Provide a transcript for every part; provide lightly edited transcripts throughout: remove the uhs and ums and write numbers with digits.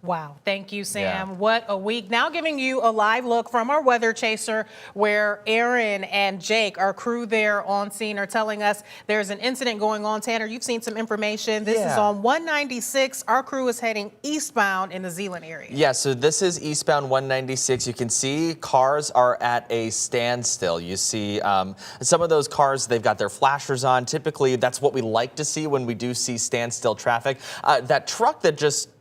Wow. Thank you, Sam. Yeah. What a week. Now giving you a live look from our weather chaser where Aaron and Jake, our crew there on scene, are telling us there's an incident going on. Tanner, you've seen some information. This is on 196. Our crew is heading eastbound in the Zeeland area. Yeah, so this is eastbound 196. You can see cars are at a standstill. You see some of those cars, they've got their flashers on. Typically, that's what we like to see when we do see standstill traffic. That truck that just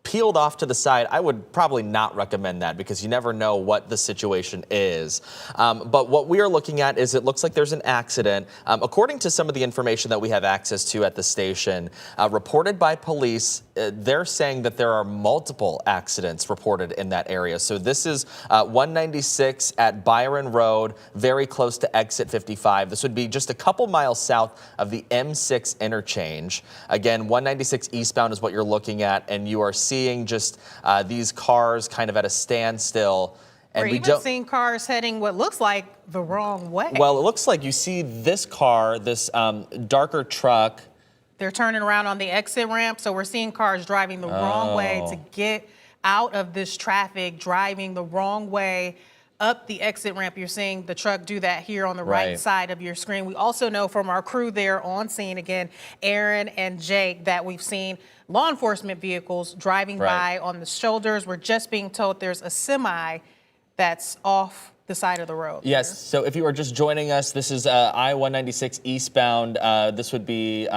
peeled off to the side, I would probably not recommend that because you never know what the situation is. But what we are looking at is it looks like there's an accident. According to some of the information that we have access to at the station, reported by police, they're saying that there are multiple accidents reported in that area. So this is 196 at Byron Road, very close to exit 55. This would be just a couple miles south of the M6 interchange. Again, 196 eastbound is what you're looking at, and you are seeing just these cars kind of at a standstill. And we're even seeing cars heading what looks like the wrong way. Well, it looks like you see this car, this darker truck. They're turning around on the exit ramp, so we're seeing cars driving the wrong way to get out of this traffic, driving the wrong way up the exit ramp. You're seeing the truck do that here on the right side of your screen. We also know from our crew there on scene, again, Aaron and Jake, that we've seen law enforcement vehicles driving by on the shoulders. We're just being told there's a semi that's off the side of the road. Yes, so if you are just joining us, this is I-196 eastbound. This would be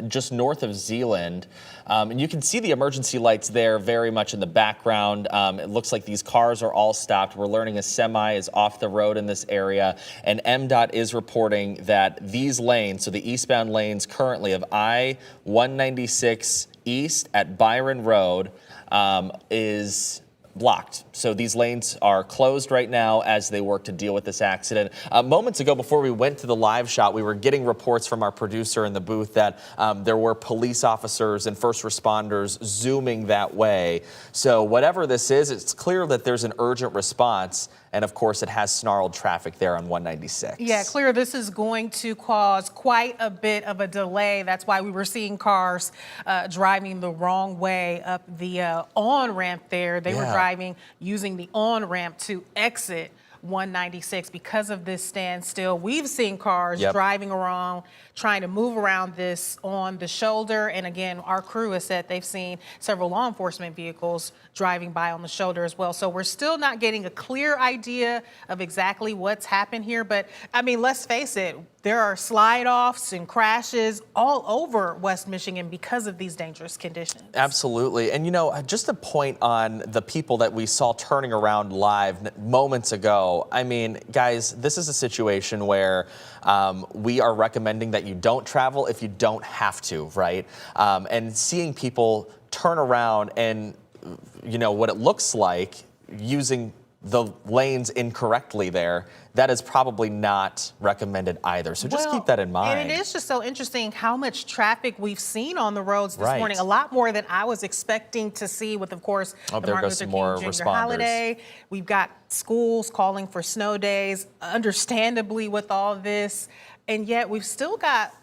just north of Zeeland. And you can see the emergency lights there very much in the background. It looks like these cars are all stopped. We're learning a semi is off the road in this area. And MDOT is reporting that these lanes, so the eastbound lanes currently of I-196 east at Byron Road is blocked. So these lanes are closed right now as they work to deal with this accident. Moments ago, before we went to the live shot, we were getting reports from our producer in the booth that there were police officers and first responders zooming that way. So whatever this is, it's clear that there's an urgent response. And of course, it has snarled traffic there on 196. Yeah, clear this is going to cause quite a bit of a delay. That's why we were seeing cars driving the wrong way up the on-ramp there. They were driving using the on-ramp to exit 196 because of this standstill. We've seen cars driving around, trying to move around this on the shoulder. And again, our crew has said they've seen several law enforcement vehicles driving by on the shoulder as well. So we're still not getting a clear idea of exactly what's happened here. But I mean, let's face it, there are slide-offs and crashes all over West Michigan because of these dangerous conditions. Absolutely. And, you know, just a point on the people that we saw turning around live moments ago. I mean, guys, this is a situation where we are recommending that you don't travel if you don't have to, right? And seeing people turn around and, you know, what it looks like using the lanes incorrectly there, that is probably not recommended either. So just keep that in mind. And it is just so interesting how much traffic we've seen on the roads this morning. A lot more than I was expecting to see with, of course, the Martin Luther King Jr. holiday. We've got schools calling for snow days, understandably with all this. And yet we've still got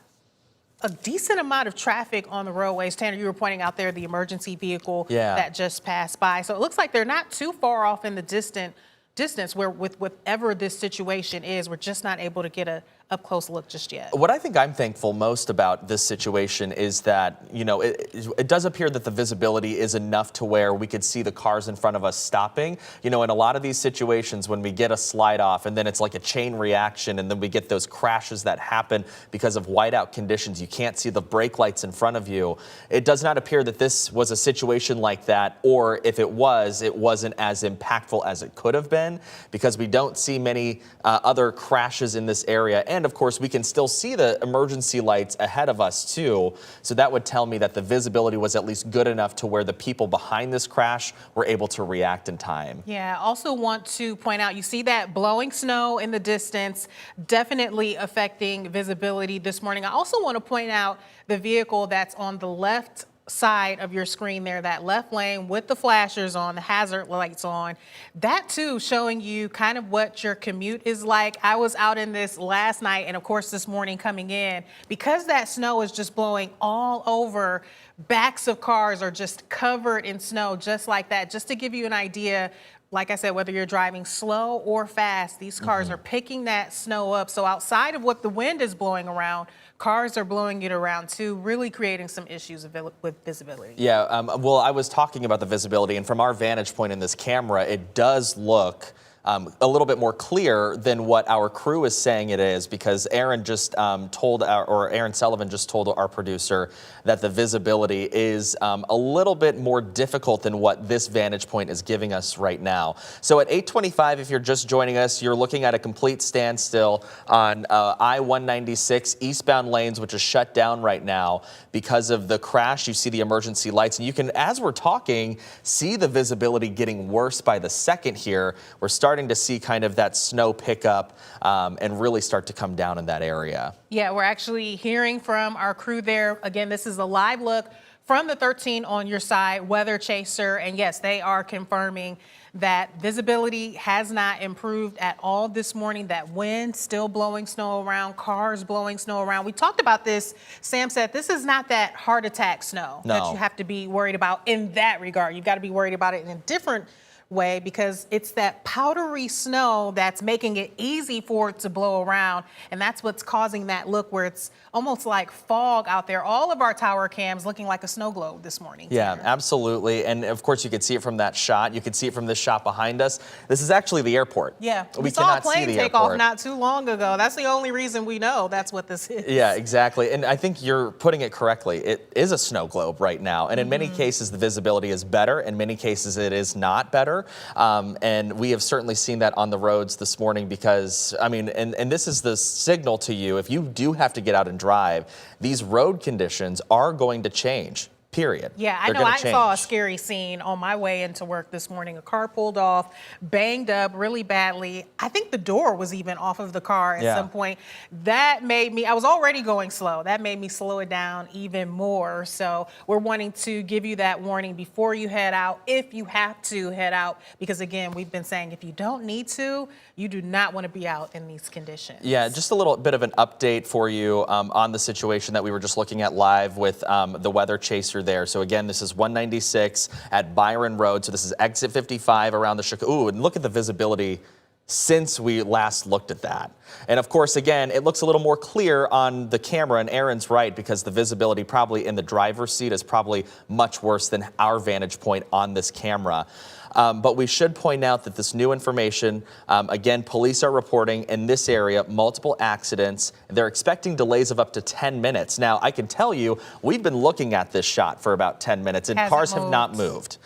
a decent amount of traffic on the roadways. Tanner, you were pointing out there the emergency vehicle that just passed by. So it looks like they're not too far off in the distance where with whatever this situation is, we're just not able to get a up close look just yet. What I think I'm thankful most about this situation is that, you know, it does appear that the visibility is enough to where we could see the cars in front of us stopping. You know, in a lot of these situations when we get a slide off and then it's like a chain reaction and then we get those crashes that happen because of whiteout conditions, you can't see the brake lights in front of you. It does not appear that this was a situation like that, or if it was, it wasn't as impactful as it could have been, because we don't see many other crashes in this area. And of course, we can still see the emergency lights ahead of us too. So that would tell me that the visibility was at least good enough to where the people behind this crash were able to react in time. Yeah, I also want to point out, you see that blowing snow in the distance, definitely affecting visibility this morning. I also want to point out the vehicle that's on the left side of your screen there, that left lane with the flashers on, the hazard lights on, that too showing you kind of what your commute is like. I was out in this last night and of course this morning coming in, because that snow is just blowing all over backs of cars are just covered in snow just like that. Just to give you an idea, like I said, whether you're driving slow or fast, these cars are picking that snow up. So outside of what the wind is blowing around, cars are blowing it around too, really creating some issues with visibility. Yeah, well, I was talking about the visibility, and from our vantage point in this camera, it does look a little bit more clear than what our crew is saying it is, because Aaron just Aaron Sullivan just told our producer that the visibility is a little bit more difficult than what this vantage point is giving us right now. So at 8:25, if you're just joining us, you're looking at a complete standstill on I-196 eastbound lanes, which is shut down right now because of the crash. You see the emergency lights, and you can, as we're talking, see the visibility getting worse by the second here. We're starting to see kind of that snow pick up and really start to come down in that area. Yeah, we're actually hearing from our crew there. Again, this is a live look from the 13 on your side, Weather Chaser. And yes, they are confirming that visibility has not improved at all this morning. That wind still blowing snow around, cars blowing snow around. We talked about this. Sam said this is not that heart attack snow that you have to be worried about in that regard. You've got to be worried about it in a different way, because it's that powdery snow that's making it easy for it to blow around, and that's what's causing that look where it's almost like fog out there. All of our tower cams looking like a snow globe this morning. Yeah, absolutely. And of course you could see it from that shot. You could see it from this shot behind us. This is actually the airport. Yeah, we saw cannot a plane see the take off airport not too long ago. That's the only reason we know that's what this is. Yeah, exactly. And I think you're putting it correctly. It is a snow globe right now. And in many cases, the visibility is better. In many cases, it is not better. And we have certainly seen that on the roads this morning, because, I mean, and this is the signal to you, if you do have to get out and drive, these road conditions are going to change. Period. Yeah, I know. I saw a scary scene on my way into work this morning. A car pulled off, banged up really badly. I think the door was even off of the car at some point. That made me, I was already going slow. That made me slow it down even more. So we're wanting to give you that warning before you head out, if you have to head out, because again, we've been saying if you don't need to, you do not want to be out in these conditions. Yeah, just a little bit of an update for you on the situation that we were just looking at live with the Weather Chaser there. So again, this is 196 at Byron Road. So this is exit 55 around the Chicago. Ooh, and look at the visibility since we last looked at that. And of course, again, it looks a little more clear on the camera, and Aaron's right, because the visibility probably in the driver's seat is probably much worse than our vantage point on this camera. But we should point out that this new information, again, police are reporting in this area multiple accidents. They're expecting delays of up to 10 minutes. Now, I can tell you, we've been looking at this shot for about 10 minutes, and cars have not moved.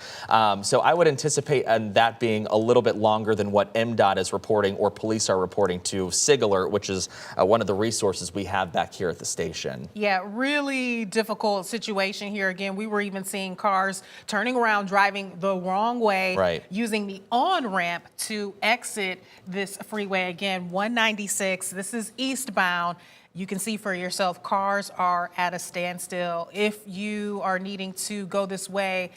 So I would anticipate that being a little bit longer than what MDOT is reporting or police are reporting to SIG Alert, which is one of the resources we have back here at the station. Yeah, really difficult situation here. Again, we were even seeing cars turning around, driving the wrong way. Right. Using the on-ramp to exit this freeway. Again, 196, this is eastbound. You can see for yourself, cars are at a standstill. If you are needing to go this way,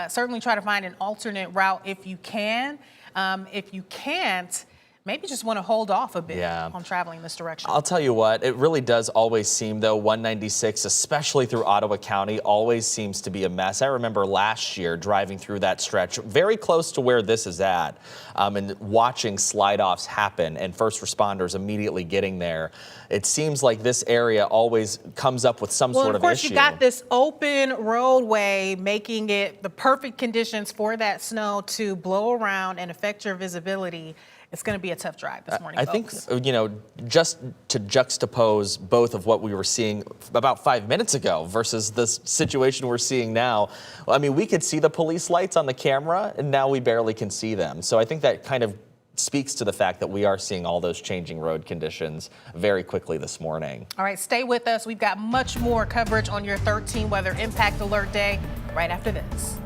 certainly try to find an alternate route if you can. If you can't, maybe just want to hold off a bit on traveling this direction. I'll tell you what, it really does always seem, though, 196, especially through Ottawa County, always seems to be a mess. I remember last year driving through that stretch very close to where this is at, and watching slide-offs happen and first responders immediately getting there. It seems like this area always comes up with some sort of issue. Well, of course, you got this open roadway, making it the perfect conditions for that snow to blow around and affect your visibility. It's going to be a tough drive this morning, I folks. think, you know, just to juxtapose both of what we were seeing about 5 minutes ago versus the situation we're seeing now, I mean, we could see the police lights on the camera, and now we barely can see them. So I think that kind of speaks to the fact that we are seeing all those changing road conditions very quickly this morning. All right, stay with us. We've got much more coverage on your 13 Weather Impact Alert Day right after this.